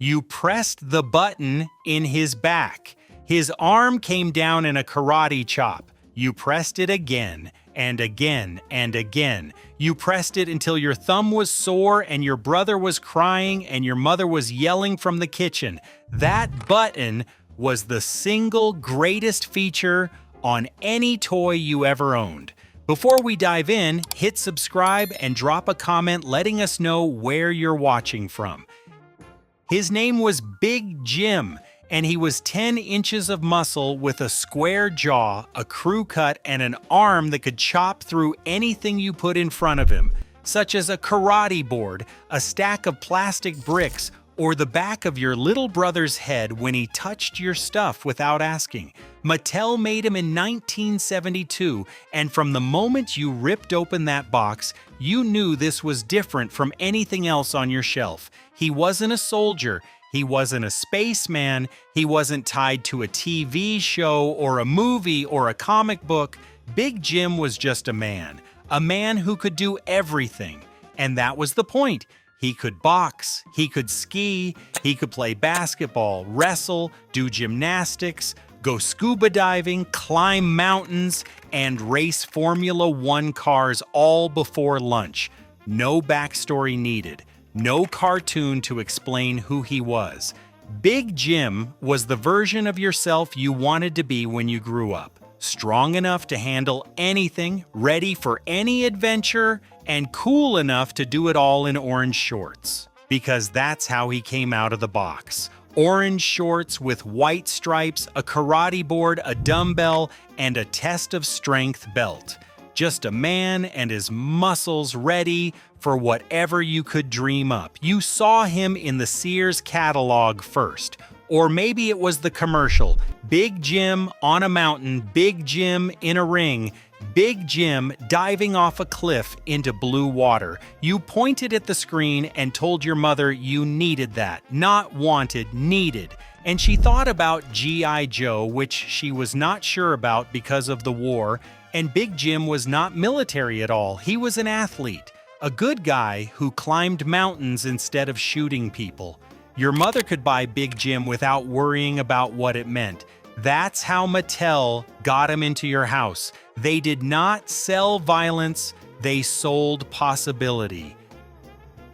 You pressed the button in his back. His arm came down in a karate chop. You pressed it again and again and again. You pressed it until your thumb was sore and your brother was crying and your mother was yelling from the kitchen. That button was the single greatest feature on any toy you ever owned. Before we dive in, hit subscribe and drop a comment letting us know where you're watching from. His name was Big Jim, and he was 10 inches of muscle with a square jaw, a crew cut, and an arm that could chop through anything you put in front of him, such as a karate board, a stack of plastic bricks, or the back of your little brother's head when he touched your stuff without asking. Mattel made him in 1972, and from the moment you ripped open that box, you knew this was different from anything else on your shelf. He wasn't a soldier, he wasn't a spaceman, he wasn't tied to a TV show or a movie or a comic book. Big Jim was just a man who could do everything, and that was the point. He could box, he could ski, he could play basketball, wrestle, do gymnastics, go scuba diving, climb mountains, and race Formula One cars all before lunch. No backstory needed, no cartoon to explain who he was. Big Jim was the version of yourself you wanted to be when you grew up. Strong enough to handle anything, ready for any adventure, and cool enough to do it all in orange shorts. Because that's how he came out of the box. Orange shorts with white stripes, a karate board, a dumbbell, and a test of strength belt. Just a man and his muscles ready for whatever you could dream up. You saw him in the Sears catalog first. Or maybe it was the commercial. Big Jim on a mountain, Big Jim in a ring, Big Jim diving off a cliff into blue water. You pointed at the screen and told your mother you needed that. Not wanted, needed. And she thought about G.I. Joe, which she was not sure about because of the war. And Big Jim was not military at all. He was an athlete, a good guy who climbed mountains instead of shooting people. Your mother could buy Big Jim without worrying about what it meant. That's how Mattel got him into your house. They did not sell violence, they sold possibility.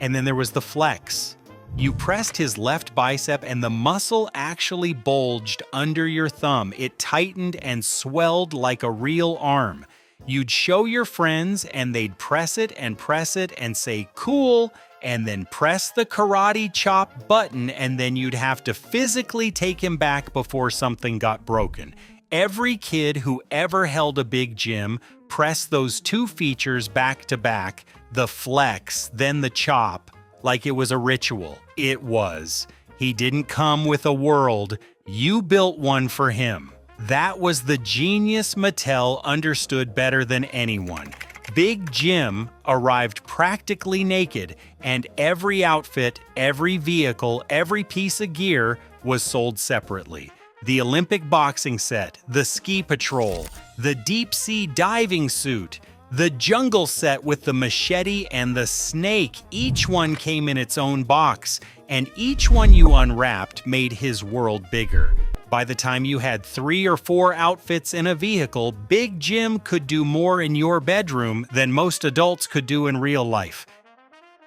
And then there was the flex. You pressed his left bicep and the muscle actually bulged under your thumb. It tightened and swelled like a real arm. You'd show your friends and they'd press it and say, "Cool," and then press the karate chop button, and then you'd have to physically take him back before something got broken. Every kid who ever held a Big Jim pressed those two features back to back, the flex, then the chop, like it was a ritual. It was. He didn't come with a world, you built one for him. That was the genius Mattel understood better than anyone. Big Jim arrived practically naked, and every outfit, every vehicle, every piece of gear was sold separately. The Olympic boxing set, the ski patrol, the deep sea diving suit, the jungle set with the machete and the snake, each one came in its own box, and each one you unwrapped made his world bigger. By the time you had 3 or 4 outfits in a vehicle, Big Jim could do more in your bedroom than most adults could do in real life.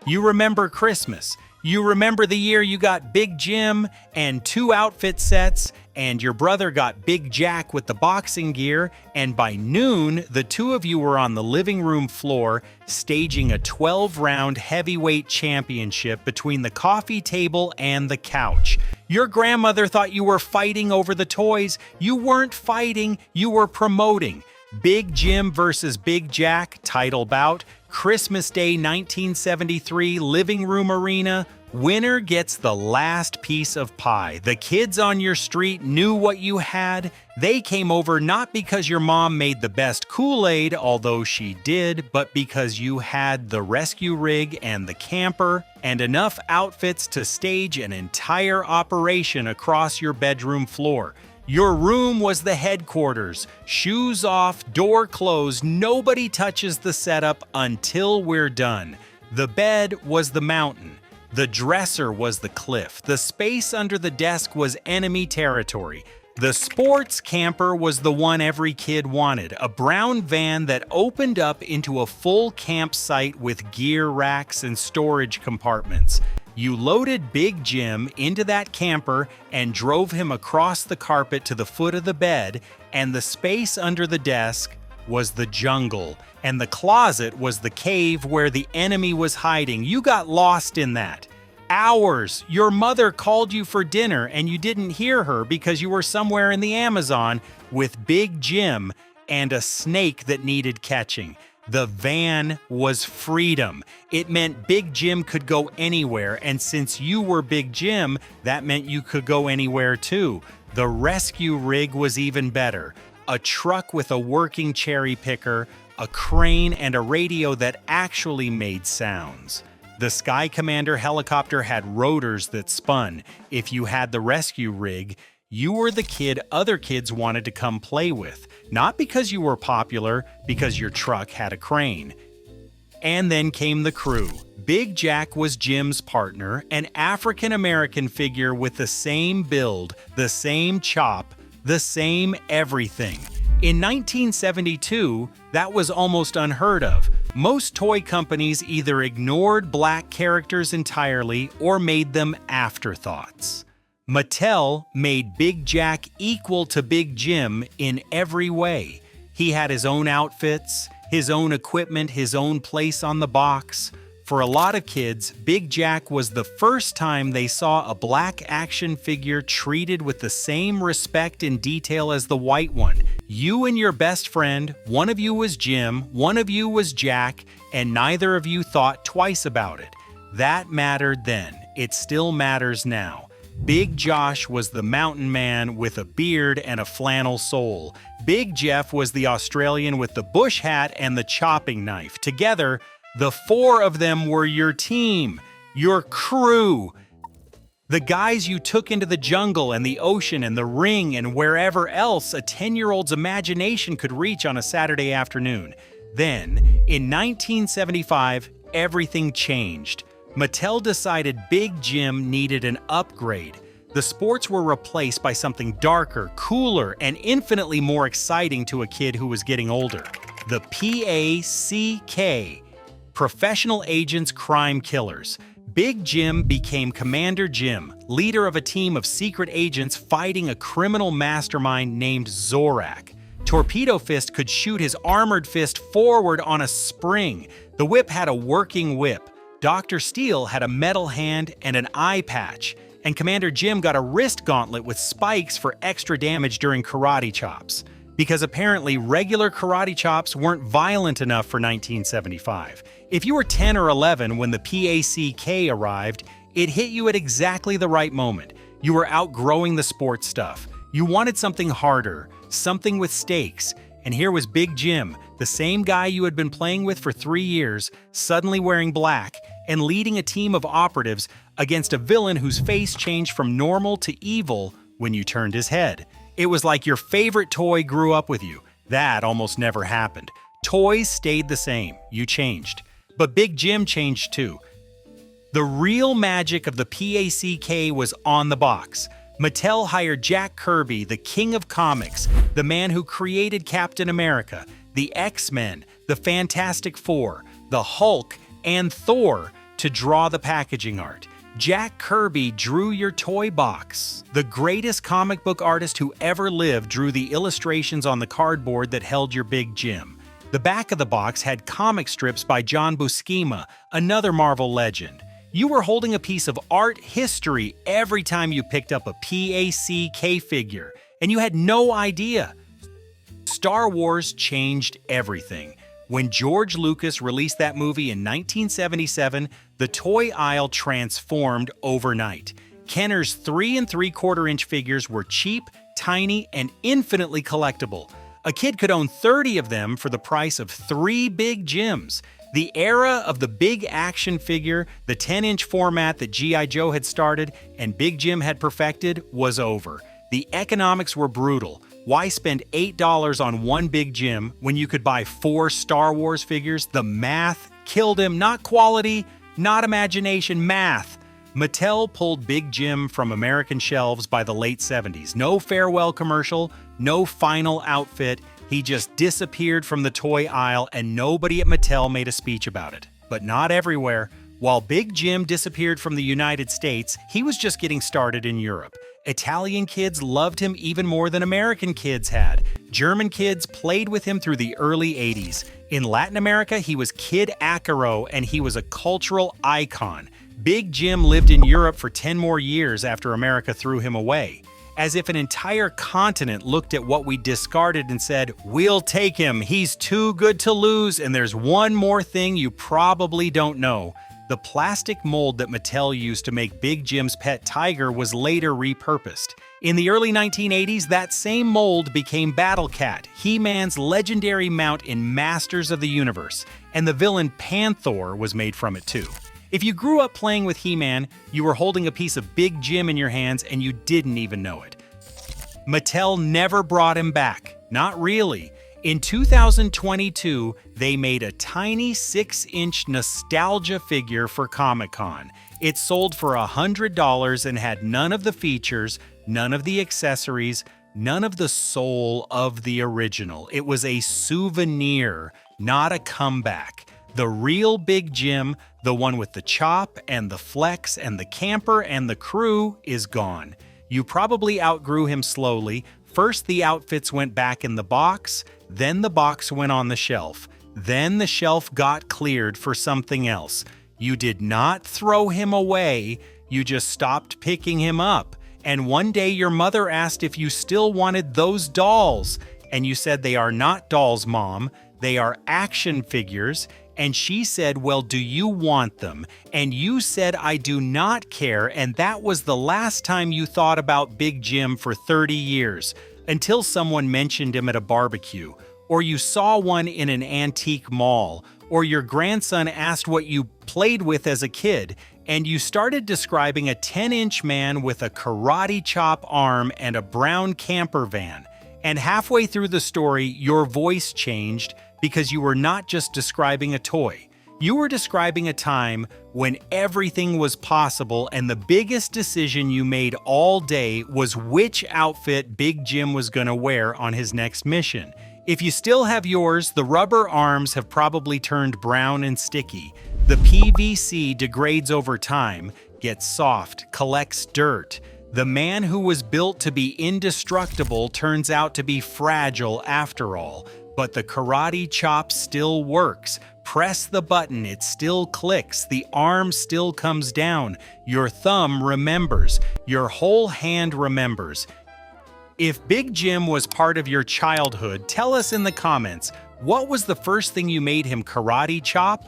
You remember Christmas. You remember the year you got Big Jim and 2 outfit sets, and your brother got Big Jack with the boxing gear, and by noon, the 2 of you were on the living room floor staging a 12-round heavyweight championship between the coffee table and the couch. Your grandmother thought you were fighting over the toys. You weren't fighting, you were promoting. Big Jim versus Big Jack title bout, Christmas Day 1973 living room arena. Winner gets the last piece of pie. The kids on your street knew what you had. They came over not because your mom made the best Kool-Aid, although she did, but because you had the rescue rig and the camper and enough outfits to stage an entire operation across your bedroom floor. Your room was the headquarters. Shoes off, door closed, nobody touches the setup until we're done. The bed was the mountain. The dresser was the cliff. The space under the desk was enemy territory. The sports camper was the one every kid wanted, a brown van that opened up into a full campsite with gear racks and storage compartments. You loaded Big Jim into that camper and drove him across the carpet to the foot of the bed, and the space under the desk was the jungle, and the closet was the cave where the enemy was hiding. You got lost in that. Hours. Your mother called you for dinner and you didn't hear her because you were somewhere in the Amazon with Big Jim and a snake that needed catching. The van was freedom. It meant Big Jim could go anywhere, and since you were Big Jim, that meant you could go anywhere too. The rescue rig was even better. A truck with a working cherry picker, a crane, and a radio that actually made sounds. The Sky Commander helicopter had rotors that spun. If you had the rescue rig, you were the kid other kids wanted to come play with. Not because you were popular, because your truck had a crane. And then came the crew. Big Jack was Jim's partner, an African-American figure with the same build, the same chop, the same everything. In 1972, that was almost unheard of. Most toy companies either ignored black characters entirely or made them afterthoughts. Mattel made Big Jack equal to Big Jim in every way. He had his own outfits, his own equipment, his own place on the box. For a lot of kids, Big Jack was the first time they saw a black action figure treated with the same respect and detail as the white one. You and your best friend, one of you was Jim, one of you was Jack, and neither of you thought twice about it. That mattered then. It still matters now. Big Josh was the mountain man with a beard and a flannel sole. Big Jeff was the Australian with the bush hat and the chopping knife. Together, the four of them were your team, your crew. The guys you took into the jungle and the ocean and the ring and wherever else a 10-year-old's imagination could reach on a Saturday afternoon. Then, in 1975, everything changed. Mattel decided Big Jim needed an upgrade. The sports were replaced by something darker, cooler, and infinitely more exciting to a kid who was getting older. The P.A.C.K. Professional Agents Crime Killers. Big Jim became Commander Jim, leader of a team of secret agents fighting a criminal mastermind named Zorak. Torpedo Fist could shoot his armored fist forward on a spring. The whip had a working whip. Dr. Steel had a metal hand and an eye patch. And Commander Jim got a wrist gauntlet with spikes for extra damage during karate chops. Because apparently regular karate chops weren't violent enough for 1975. If you were 10 or 11 when the P.A.C.K. arrived, it hit you at exactly the right moment. You were outgrowing the sports stuff. You wanted something harder, something with stakes. And here was Big Jim, the same guy you had been playing with for 3 years, suddenly wearing black and leading a team of operatives against a villain whose face changed from normal to evil when you turned his head. It was like your favorite toy grew up with you. That almost never happened. Toys stayed the same. You changed. But Big Jim changed too. The real magic of the P.A.C.K. was on the box. Mattel hired Jack Kirby, the king of comics, the man who created Captain America, the X-Men, the Fantastic Four, the Hulk, and Thor to draw the packaging art. Jack Kirby drew your toy box. The greatest comic book artist who ever lived drew the illustrations on the cardboard that held your Big Jim. The back of the box had comic strips by John Buscema, another Marvel legend. You were holding a piece of art history every time you picked up a P.A.C.K. figure, and you had no idea. Star Wars changed everything. When George Lucas released that movie in 1977, the toy aisle transformed overnight. Kenner's 3 3/4-inch figures were cheap, tiny, and infinitely collectible. A kid could own 30 of them for the price of 3 Big Jims. The era of the big action figure, the 10-inch format that G.I. Joe had started and Big Jim had perfected, was over. The economics were brutal. Why spend $8 on one Big Jim when you could buy 4 Star Wars figures? The math killed him. Not quality, not imagination, math. Mattel pulled Big Jim from American shelves by the late 70s. No farewell commercial, no final outfit. He just disappeared from the toy aisle and nobody at Mattel made a speech about it. But not everywhere. While Big Jim disappeared from the United States, he was just getting started in Europe. Italian kids loved him even more than American kids had. German kids played with him through the early 80s. In Latin America, he was Kid Acaro and he was a cultural icon. Big Jim lived in Europe for 10 more years after America threw him away. As if an entire continent looked at what we discarded and said, "We'll take him, he's too good to lose." And there's one more thing you probably don't know. The plastic mold that Mattel used to make Big Jim's pet tiger was later repurposed. In the early 1980s, that same mold became Battle Cat, He-Man's legendary mount in Masters of the Universe, and the villain Panther was made from it too. If you grew up playing with He-Man, you were holding a piece of Big Jim in your hands and you didn't even know it. Mattel never brought him back. Not really. In 2022, they made a tiny 6-inch nostalgia figure for Comic-Con. It sold for $100 and had none of the features, none of the accessories, none of the soul of the original. It was a souvenir, not a comeback. The real Big Jim, the one with the chop and the flex and the camper and the crew, is gone. You probably outgrew him slowly. First, the outfits went back in the box, then the box went on the shelf. Then the shelf got cleared for something else. You did not throw him away, you just stopped picking him up. And one day your mother asked if you still wanted those dolls. And you said, "They are not dolls, Mom. They are action figures." And she said, "Well, do you want them?" And you said, "I do not care." And that was the last time you thought about Big Jim for 30 years, until someone mentioned him at a barbecue, or you saw one in an antique mall, or your grandson asked what you played with as a kid, and you started describing a 10-inch man with a karate chop arm and a brown camper van. And halfway through the story, your voice changed, because you were not just describing a toy. You were describing a time when everything was possible and the biggest decision you made all day was which outfit Big Jim was gonna wear on his next mission. If you still have yours, the rubber arms have probably turned brown and sticky. The PVC degrades over time, gets soft, collects dirt. The man who was built to be indestructible turns out to be fragile after all. But the karate chop still works. Press the button, it still clicks. The arm still comes down. Your thumb remembers. Your whole hand remembers. If Big Jim was part of your childhood, tell us in the comments, what was the first thing you made him karate chop?